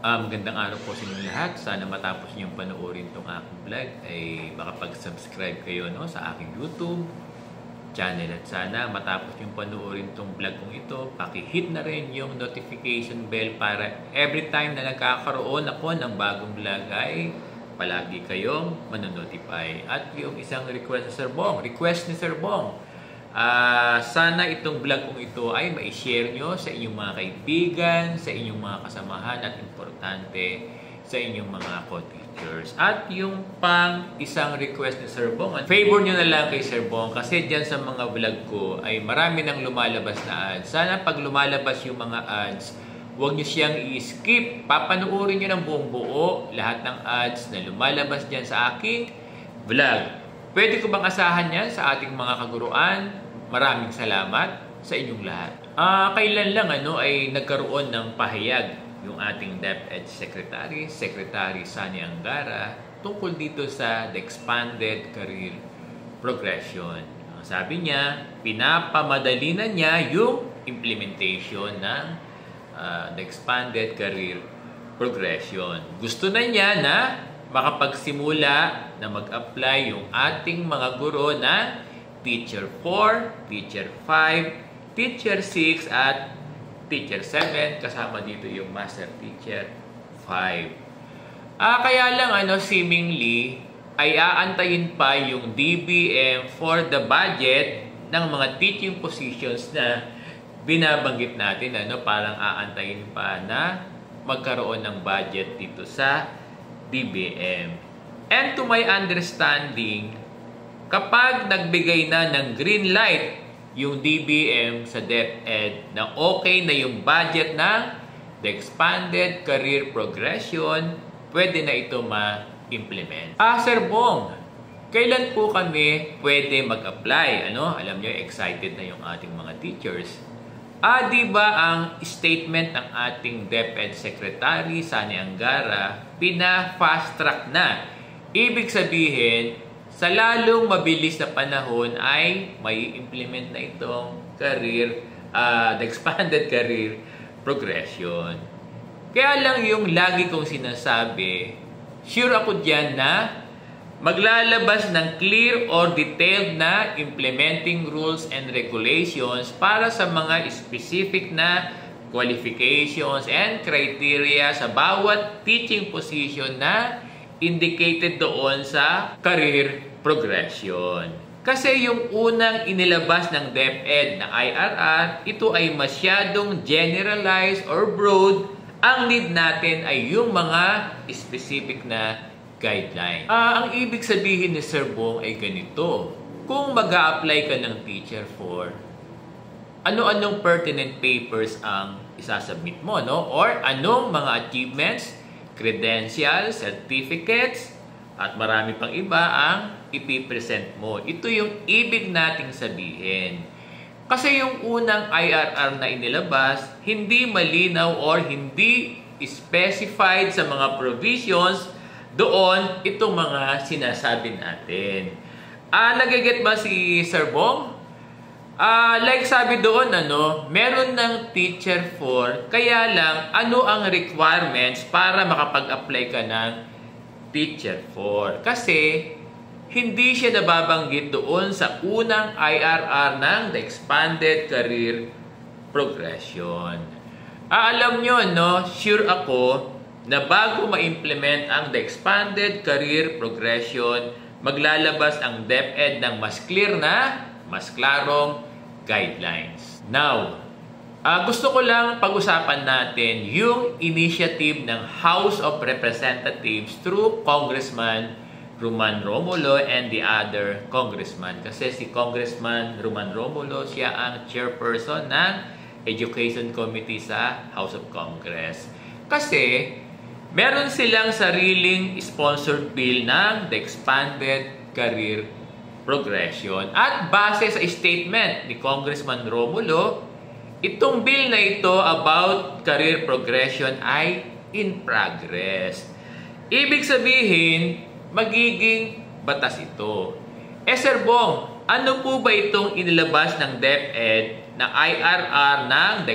Magandang araw po sa inyong lahat. Sana matapos niyong panoorin itong aking vlog ay makapag-subscribe kayo sa aking YouTube channel. At sana matapos niyong panoorin itong vlog kong ito, paki-hit na rin yung notification bell para every time na nagkakaroon ako ng bagong vlog ay palagi kayong manonotify. At yung isang request ni Sir Bong, sana itong vlog kong ito ay ma-share nyo sa inyong mga kaibigan, sa inyong mga kasamahan at importante sa inyong mga co-teachers. At yung pang isang request ni Sir Bong, favor nyo na lang kay Sir Bong kasi dyan sa mga vlog ko ay marami nang lumalabas na ads. Sana pag lumalabas yung mga ads, huwag nyo siyang i-skip. Papanoorin nyo ng buong buo lahat ng ads na lumalabas dyan sa aking vlog. Pwede ko bang asahan yan sa ating mga kaguruan? Maraming salamat sa inyong lahat. Kailan lang ay nagkaroon ng pahayag yung ating DepEd Secretary Sani Angara tungkol dito sa the Expanded Career Progression. Sabi niya, pinapamadali na niya yung implementation ng the Expanded Career Progression. Gusto na niya na makapagsimula na mag-apply yung ating mga guro na Teacher 4, Teacher 5, Teacher 6 at Teacher 7 kasama dito yung Master Teacher 5. Kaya lang seemingly ay aantayin pa yung DBM for the budget ng mga teaching positions na binabanggit natin parang aantayin pa na magkaroon ng budget dito sa DBM. And to my understanding, kapag nagbigay na ng green light yung DBM sa DepEd na okay na yung budget ng the Expanded Career Progression, pwede na ito ma-implement. Sir Bong, kailan po kami pwede mag-apply? Alam nyo, excited na yung ating mga teachers. Di ba ang statement ng ating DepEd Secretary Sani Angara, pina-fast track na. Ibig sabihin, sa lalong mabilis na panahon ay may implement na itong the Expanded Career Progression. Kaya lang yung lagi kong sinasabi, sure ako dyan na maglalabas ng clear or detailed na implementing rules and regulations para sa mga specific na qualifications and criteria sa bawat teaching position na indicated doon sa career progression. Kasi yung unang inilabas ng DepEd na IRR, ito ay masyadong generalized or broad. Ang need natin ay yung mga specific na guideline. Ang ibig sabihin ni Sir Bong ay ganito. Kung mag-a-apply ka ng Teacher 4, ano-anong pertinent papers ang isasubmit mo, Or anong mga achievements, credentials, certificates, at marami pang iba ang ipipresent mo. Ito yung ibig nating sabihin. Kasi yung unang IRR na inilabas, hindi malinaw or hindi specified sa mga provisions doon itong mga sinasabi natin. Nagaget ba si Sir Bong? Like sabi doon, meron ng Teacher 4, kaya lang, ano ang requirements para makapag-apply ka ng Teacher 4? Kasi, hindi siya nababanggit doon sa unang IRR ng the Expanded Career Progression. Alam nyo, sure ako, na bago ma-implement ang the Expanded Career Progression, maglalabas ang DepEd ng mas clear na, mas klarong guidelines. Now, gusto ko lang pag-usapan natin yung initiative ng House of Representatives through Congressman Roman Romulo and the other congressman. Kasi si Congressman Roman Romulo, siya ang chairperson ng Education Committee sa House of Congress. Kasi meron silang sariling sponsored bill ng the Expanded Career Progression. At base sa statement ni Congressman Romulo, itong bill na ito about career progression ay in progress. Ibig sabihin, magiging batas ito. Sir Bong, ano po ba itong inilabas ng DepEd na IRR ng the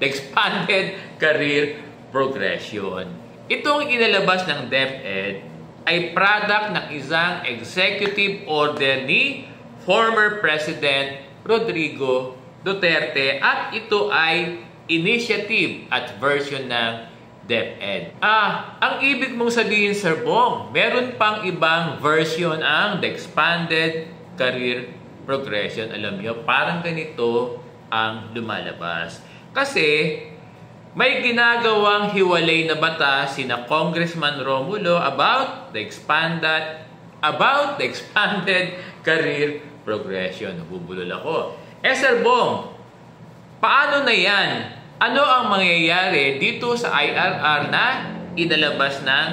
Expanded Career progression. Itong inilabas ng DepEd ay product ng isang executive order ni former President Rodrigo Duterte at ito ay initiative at version ng DepEd. Ang ibig mong sabihin, Sir Bong, meron pang ibang version ang the Expanded Career Progression. Alam nyo, parang ganito ang lumalabas. Kasi may ginagawang hiwalay na batas sina Congressman Romulo about the expanded career progression. Nabubulol ako. Sir Bong, paano na yan? Ano ang mangyayari dito sa IRR na inalabas ng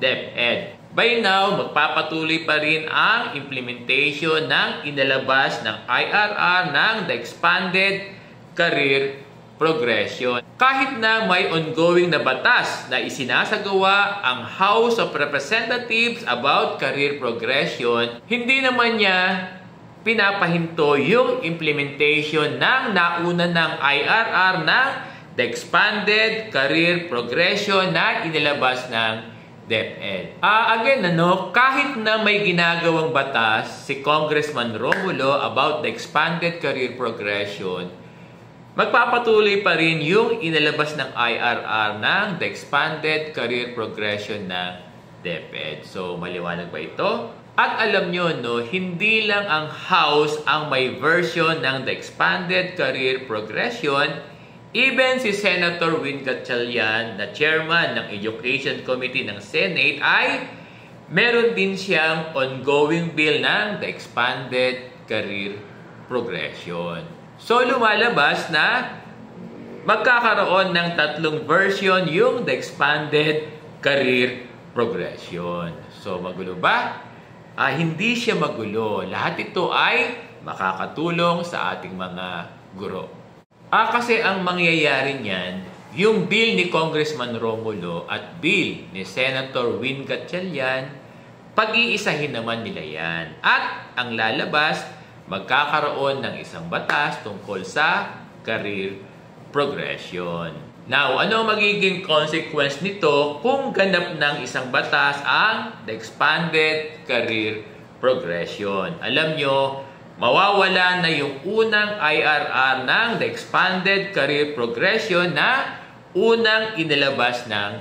DepEd? By now, magpapatuloy pa rin ang implementation ng inalabas ng IRR ng the Expanded Career Progression. Kahit na may ongoing na batas na isinasagawa ang House of Representatives about career progression, hindi naman niya pinapahinto yung implementation ng nauna ng IRR ng the Expanded Career Progression na inilabas ng DepEd. Again, kahit na may ginagawang batas si Congressman Romulo about the Expanded Career Progression, magpapatuloy pa rin yung inilabas ng IRR ng the Expanded Career Progression ng DepEd. So, maliwanag ba ito? At alam nyo, hindi lang ang House ang may version ng the Expanded Career Progression. Even si Senator Win Gatchalian, na chairman ng Education Committee ng Senate, ay meron din siyang ongoing bill ng the Expanded Career Progression. So, lumalabas na magkakaroon ng tatlong version yung the Expanded Career Progression. So, magulo ba? Hindi siya magulo. Lahat ito ay makakatulong sa ating mga guro. Kasi ang mangyayari niyan, yung bill ni Congressman Romulo at bill ni Senator Win Gatchalian, pag-iisahin naman nila yan. At ang lalabas, magkakaroon ng isang batas tungkol sa career progression. Now, ano magiging consequence nito kung ganap ng isang batas ang the Expanded Career Progression? Alam nyo, mawawala na yung unang IRR ng the Expanded Career Progression na unang inilabas ng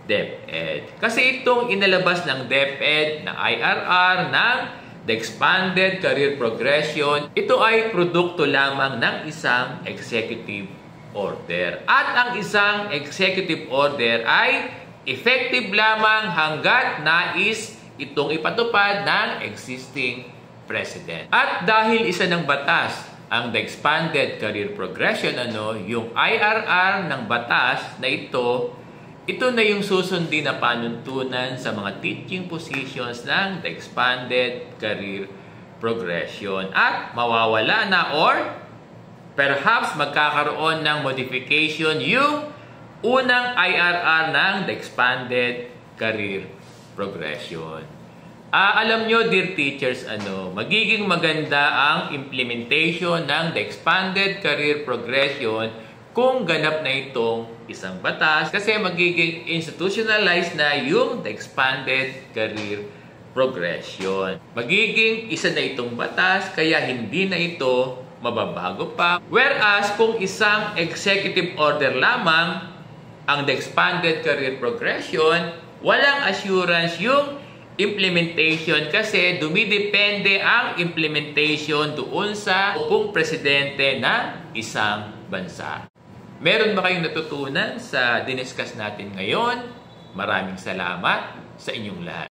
DepEd. Kasi itong inilabas ng DepEd na IRR ng the Expanded Career Progression, ito ay produkto lamang ng isang executive order. At ang isang executive order ay effective lamang hanggat nais itong ipatupad ng existing president. At dahil isa ng batas ang the Expanded Career Progression, yung IRR ng batas na ito na yung susundin na panuntunan sa mga teaching positions ng the Expanded Career Progression. At mawawala na or perhaps magkakaroon ng modification yung unang IRR ng the Expanded Career Progression. Alam nyo, dear teachers, magiging maganda ang implementation ng the Expanded Career Progression kung ganap na itong isang batas kasi magiging institutionalized na yung the Expanded Career Progression. Magiging isa na itong batas kaya hindi na ito mababago pa. Whereas kung isang executive order lamang ang the Expanded Career Progression, walang assurance yung implementation kasi dumidepende ang implementation doon sa upong presidente ng isang bansa. Meron ba kayong natutunan sa diniscuss natin ngayon? Maraming salamat sa inyong lahat.